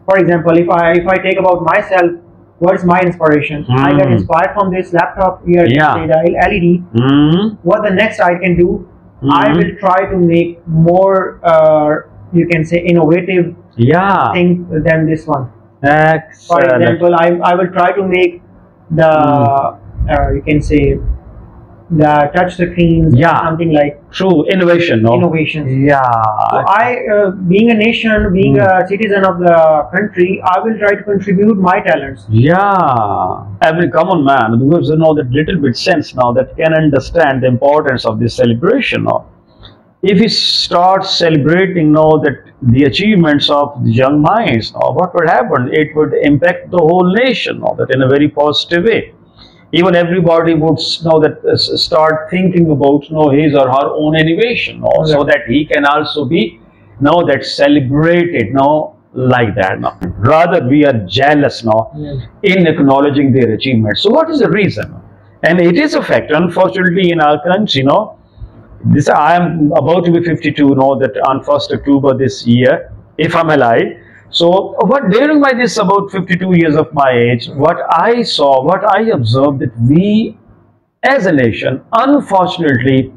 For example, if I take about myself, what is my inspiration? I got inspired from this laptop here, the LED. What the next I can do? I will try to make more, you can say, innovative thing than this one. Excellent. For example, I will try to make the, you can say, the touch screens, something like true innovation. Innovations. Yeah. So being a nation, being a citizen of the country, I will try to contribute my talents. Yeah. Every common man who gives that little bit sense now that can understand the importance of this celebration now. If we start celebrating that the achievements of the young minds, what would happen? It would impact the whole nation that in a very positive way. Even everybody would start thinking about his or her own innovation, so that he can also be celebrated like that. Rather, we are jealous in acknowledging their achievements. So, what is the reason? And it is a fact, unfortunately, in our country. I am about to be 52. That on 1st October this year, if I'm alive. So, during this about 52 years of my age, what I saw, what I observed, that we as a nation, unfortunately,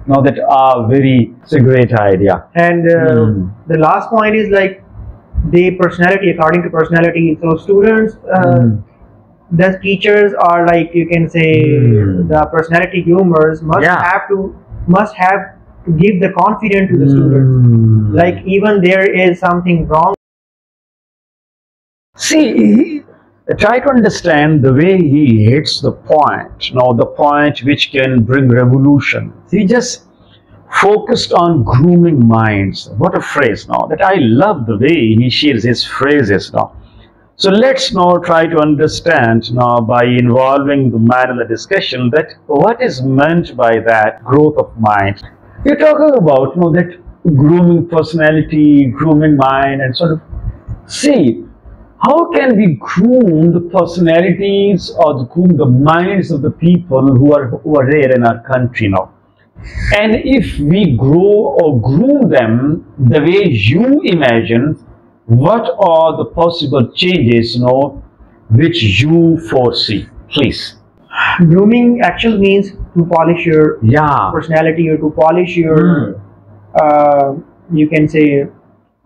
that are it's a great idea. And the last point is like the personality, according to personality. So students, the teachers are like, you can say, the personality groomers must have to give the confidence to the students. Like even there is something wrong. See, try to understand the way he hits the point, the point which can bring revolution. He just focused on grooming minds. What a phrase that I love the way he shares his phrases So let's now try to understand by involving the man in the discussion that what is meant by that growth of mind. We're talking about that grooming personality, grooming mind, and sort of see. How can we groom the personalities or groom the minds of the people who are there in our country now? And if we grow or groom them the way you imagine, what are the possible changes which you foresee? Please. Grooming actually means to polish your personality, or to polish your, you can say,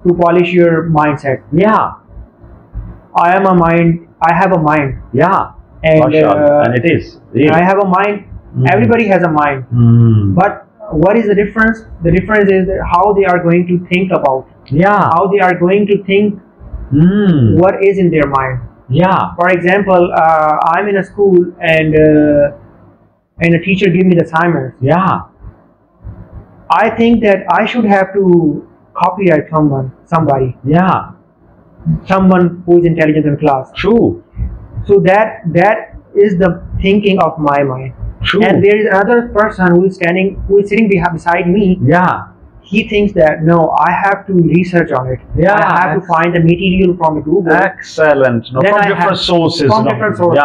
to polish your mindset. Yeah. I have a mind. Yeah. And it is. Really. I have a mind. Everybody has a mind. But what is the difference? The difference is how they are going to think about. How they are going to think what is in their mind. For example, I'm in a school and a teacher give me the assignments. I think that I should have to copyright somebody. Someone who is intelligent in class. True. So that is the thinking of my mind. True. And there is another person who is sitting beside me. He thinks that no, I have to research on it. I have to find the material from Google. Excellent. From different sources. From different sources.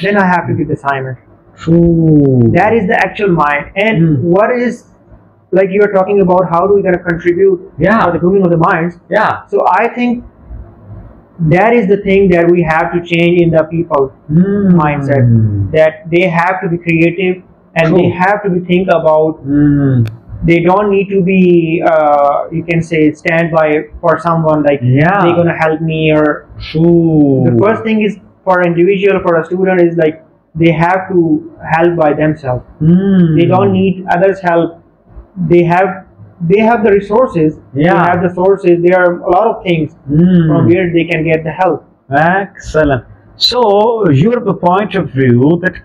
Then I have to give the assignment. True. That is the actual mind. And what is, like you are talking about, how do we gonna contribute for the grooming of the minds? So I think that is the thing that we have to change in the people's mindset. That they have to be creative and they have to be think about. They don't need to be, you can say, stand by for someone like they're gonna help me or. The first thing is for an individual, for a student, is like they have to help by themselves. They don't need others' help. They have the resources. They have the sources. There are a lot of things from where they can get the help. Excellent. So you have a point of view that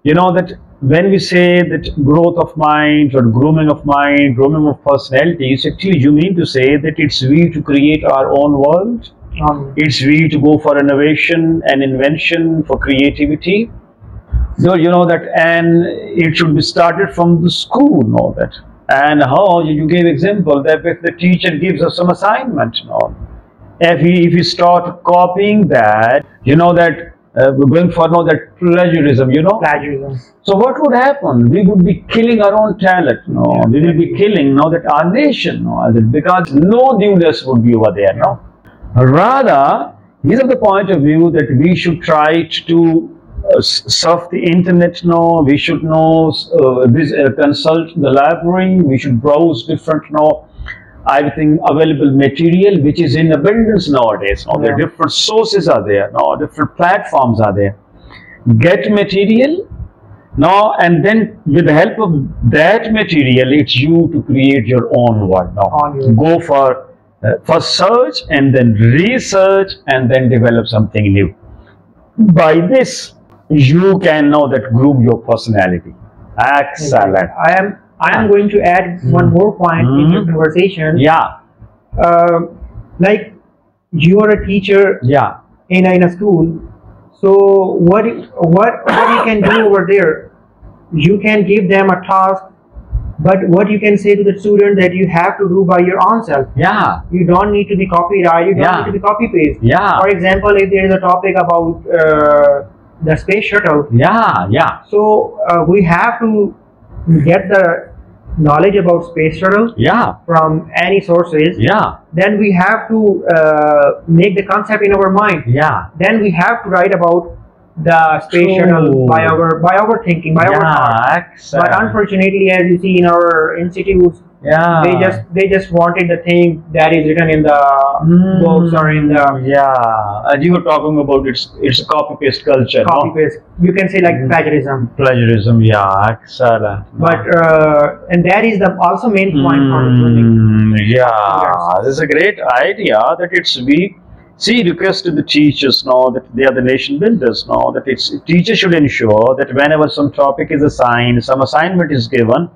that when we say that growth of mind or grooming of mind, grooming of personalities, actually you mean to say that it's we to create our own world. It's we to go for innovation and invention, for creativity. So that, and it should be started from the school. That. And how you gave example that if the teacher gives us some assignment, if we start copying that, that we're going for that plagiarism, Plagiarism. So what would happen? We would be killing our own talent. We will be killing that our nation, because no newness would be over there. Rather, he's of the point of view that we should try to surf the internet now, we should know, consult the library, we should browse different everything available material which is in abundance nowadays. There are different sources are there, different platforms are there. Get material now, and then with the help of that material, it's you to create your own world now. Go for first search and then research and then develop something new. By this, you can know that groom your personality. Excellent. I am going to add one more point in your conversation. Yeah. Like you are a teacher in a school. So what you can do over there? You can give them a task, but what you can say to the student that you have to do by your own self. Yeah. You don't need to be copyright. You don't need to be copy paste. Yeah. For example, if there is a topic about the space shuttle. So we have to get the knowledge about space shuttle from any sources. Then we have to make the concept in our mind. Then we have to write about the space shuttle by our thinking, by our thought. But unfortunately, as you see in our institutes, they just wanted the thing that is written in the books or in the and you were talking about it's a copy paste culture. Copy paste. You can say like plagiarism. Excellent. But and that is the also main point for the grooming. This is a great idea that we requested the teachers now that they are the nation builders now, that teachers should ensure that whenever some topic is assigned, some assignment is given,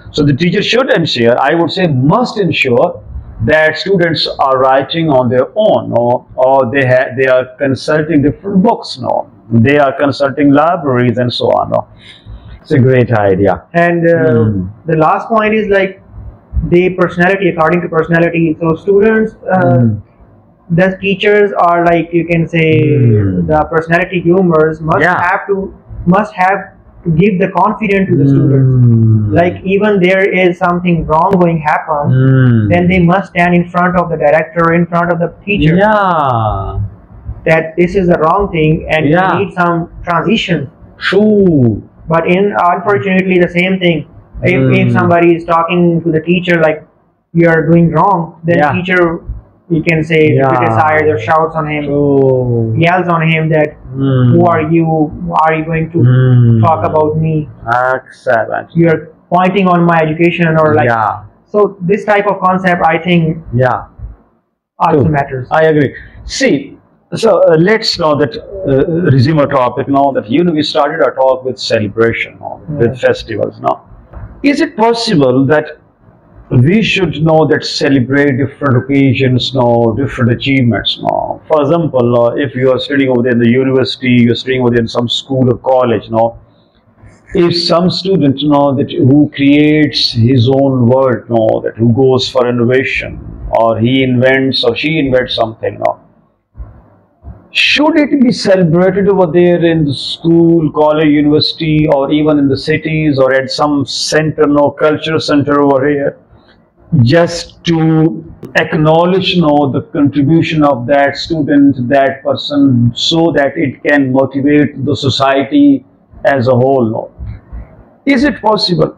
so the teacher should ensure, I would say must ensure, that students are writing on their own, or they are consulting different books now, they are consulting libraries and so on. It's a great idea. And the last point is like the personality, according to personality. So students, the teachers are like, you can say the personality groomers must have to give the confidence to the students. Like even there is something wrong going happen, then they must stand in front of the director, in front of the teacher. That this is the wrong thing and you need some transition. True. But unfortunately the same thing. If somebody is talking to the teacher like you are doing wrong, then the teacher, you can say, criticizes or shouts on him, yells on him that who are you? Are you going to talk about me? Excellent. You are pointing on my education or like. So this type of concept, I think, also matters. I agree. See, so let's know that resume our topic now. That we started our talk with celebration, with festivals. Now, is it possible that we should know that celebrate different occasions now, different achievements now? For example, if you are studying over there in the university, you are studying over there in some school or college now, if some student who creates his own world that who goes for innovation, or he invents or she invents something should it be celebrated over there in the school, college, university, or even in the cities, or at some center, culture center over here, just to acknowledge the contribution of that student, that person, so that it can motivate the society as a whole? Is it possible?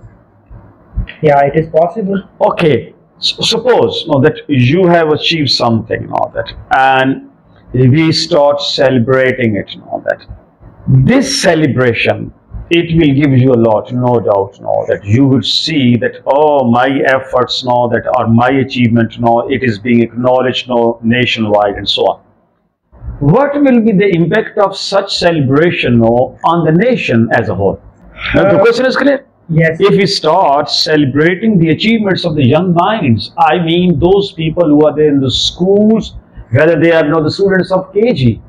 Yeah, it is possible. Okay, suppose that you have achieved something and we start celebrating it that this celebration, it will give you a lot, no doubt, that you will see that, oh, my efforts that are my achievement it is being acknowledged nationwide and so on. What will be the impact of such celebration on the nation as a whole? Now, the question is clear. Yes. If we start celebrating the achievements of the young minds, I mean those people who are there in the schools, whether they are the students of KG,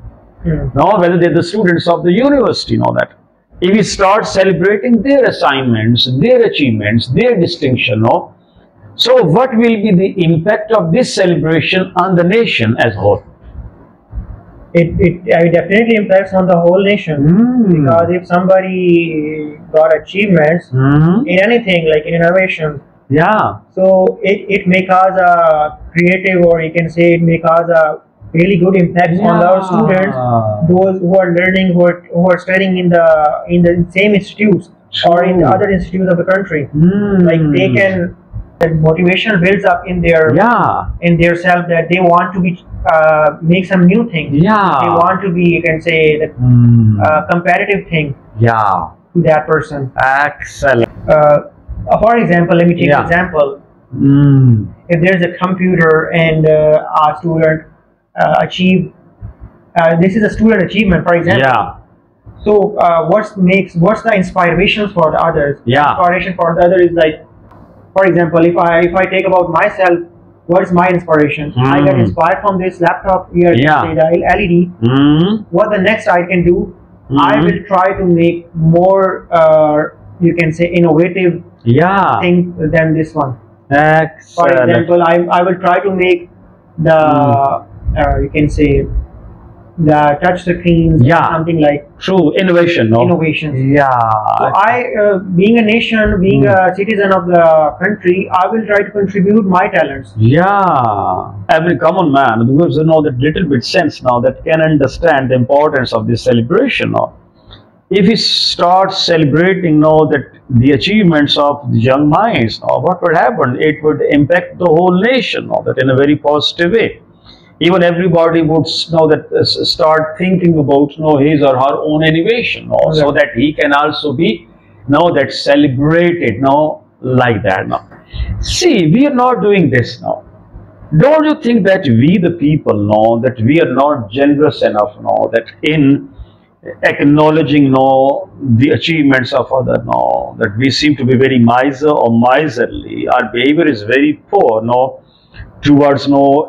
whether they are the students of the university, that if we start celebrating their assignments, their achievements, their distinction, so what will be the impact of this celebration on the nation as a whole? It definitely impacts on the whole nation, because if somebody got achievements in anything like in innovation, so it may cause a creative, or you can say it may cause a really good impacts on our students, those who are learning, who are studying in the same institutes or in the other institutes of the country. Like they can, that motivation builds up in their self, that they want to be make some new things. They want to be, you can say, that competitive thing to that person. Excellent. For example, let me take an example. If there's a computer and a student achieve, this is a student achievement, for example. So what's the inspiration for the others? Inspiration for the other is like, for example, if I take about myself, what is my inspiration? I get inspired from this laptop here, say the LED. What the next I can do? I will try to make more, you can say, innovative thing than this one. Excellent. For example, I will try to make the, you can say, the touch screens, something like innovation. Innovations. So I, being a nation, being a citizen of the country, I will try to contribute my talents. Every common man who has that little bit sense now, that can understand the importance of this celebration now. If he starts celebrating now that the achievements of the young minds, now what would happen? It would impact the whole nation now, that in a very positive way. Even everybody would know that start thinking about his or her own innovation, so that he can also be that celebrated like that now. See, we are not doing this now. Don't you think that we the people know that we are not generous enough that in acknowledging the achievements of others, that we seem to be very miser or miserly. Our behavior is very poor towards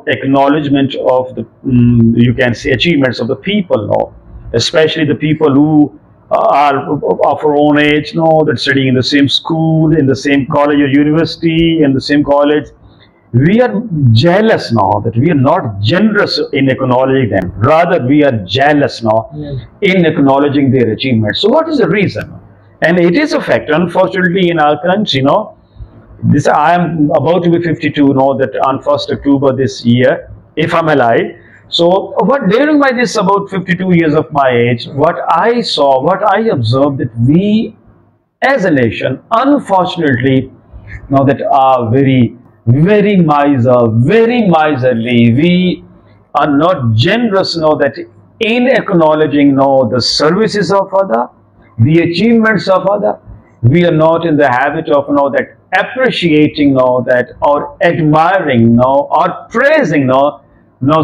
acknowledgement of the you can say achievements of the people, especially the people who are of our own age, that studying in the same school, in the same college or university, in the same college. We are jealous now that we are not generous in acknowledging them. Rather, we are jealous now in acknowledging their achievements. So what is the reason? And it is a fact, unfortunately, in our country, this, I am about to be 52 that on 1st October this year, if I'm alive. So during my this about 52 years of my age, what I saw, what I observed, that we as a nation, unfortunately, that are very miserly. We are not generous that in acknowledging the services of other, the achievements of other. We are not in the habit of that appreciating that, or admiring or praising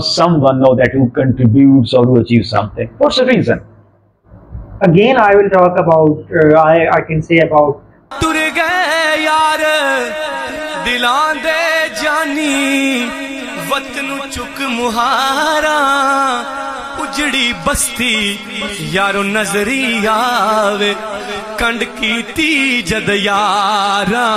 someone that who contributes or who achieves something. What's the reason? Again, I will talk about, I can say about दिलां दे जानी वतन चुक मुहारा उजड़ी बस्ती यारो नजरी आवे कंड कीती जद यारा